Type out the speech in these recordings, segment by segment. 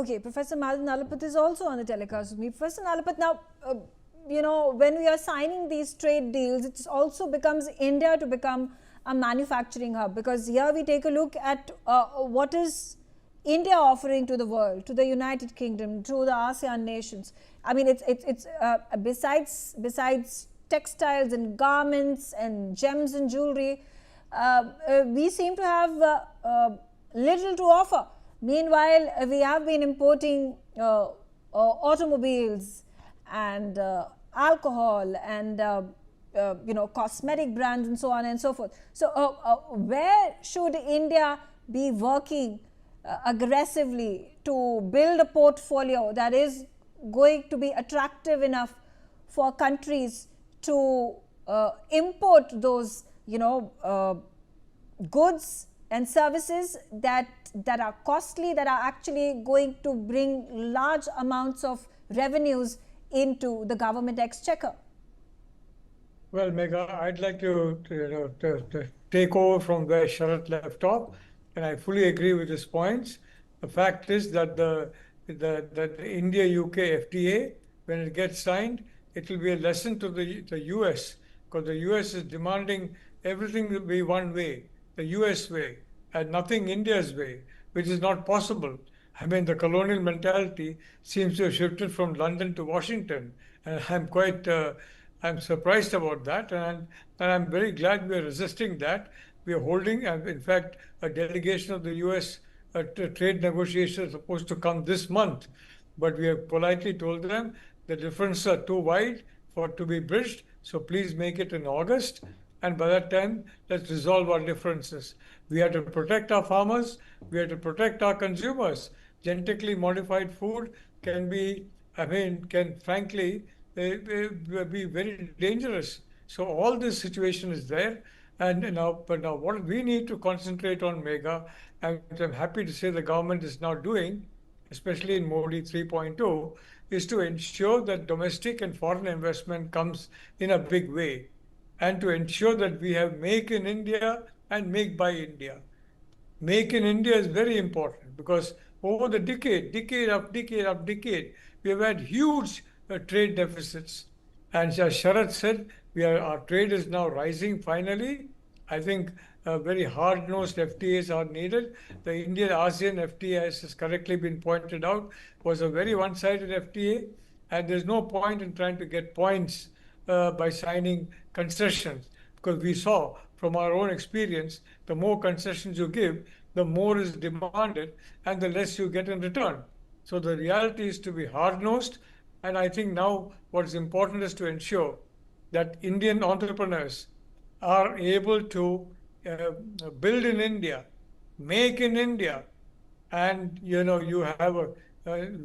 Okay, Professor Madhav Nalapat is also on the telecast with me. Professor Nalapat, now, when we are signing these trade deals, it also becomes India to become a manufacturing hub, because here we take a look at what is India offering to the world, to the United Kingdom, to the ASEAN nations. I mean, it's besides textiles and garments and gems and jewelry, we seem to have little to offer. Meanwhile, we have been importing automobiles and alcohol and cosmetic brands and so on and so forth. So where should India be working aggressively to build a portfolio that is going to be attractive enough for countries to import those goods and services that are costly, that are actually going to bring large amounts of revenues into the government exchequer? Well, Megha, I'd like to take over from where Sharat left off, and I fully agree with his points. The fact is that the India-UK FTA, when it gets signed, it will be a lesson to the US, because the US is demanding everything to be one way, the US way, and nothing India's way, which is not possible. I mean, the colonial mentality seems to have shifted from London to Washington, and I'm surprised about that, and I'm very glad we are resisting that. We are holding, and in fact, a delegation of the US trade negotiations is supposed to come this month, but we have politely told them the differences are too wide to be bridged, so please make it in August, and by that time, let's resolve our differences. We have to protect our farmers, we have to protect our consumers. Genetically modified food can frankly be very dangerous. So all this situation is there. But now what we need to concentrate on, Megha, and I'm happy to say the government is now doing, especially in Modi 3.0, is to ensure that domestic and foreign investment comes in a big way, and to ensure that we have Make in India and Make by India. Make in India is very important, because over the decade after decade, we have had huge trade deficits. And as Sharat said, our trade is now rising finally. I think very hard-nosed FTAs are needed. The India-ASEAN FTA, as has correctly been pointed out, was a very one-sided FTA, and there's no point in trying to get points by signing concessions, because we saw from our own experience, the more concessions you give, the more is demanded and the less you get in return. So the reality is to be hard-nosed, and I think now what's important is to ensure that Indian entrepreneurs are able to build in India, make in India, and we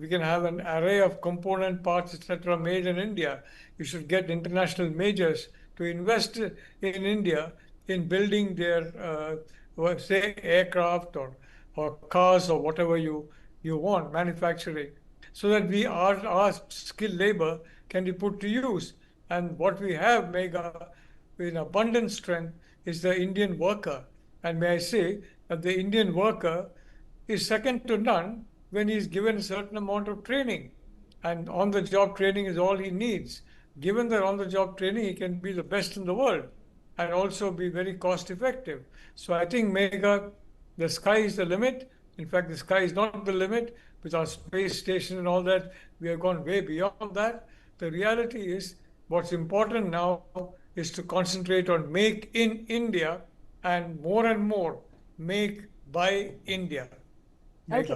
can have an array of component parts, etc., made in India. You should get international majors to invest in India in building their, say, aircraft or cars or whatever you want, manufacturing, so that our skilled labor can be put to use. And what we have, Megha, in abundant strength, is the Indian worker. And may I say that the Indian worker is second to none when he's given a certain amount of training. And on-the-job training is all he needs. Given that on-the-job training, he can be the best in the world and also be very cost-effective. So I think, Megha, the sky is the limit. In fact, the sky is not the limit. With our space station and all that, we have gone way beyond that. The reality is, what's important now is to concentrate on Make in India and more Make by India. Okay.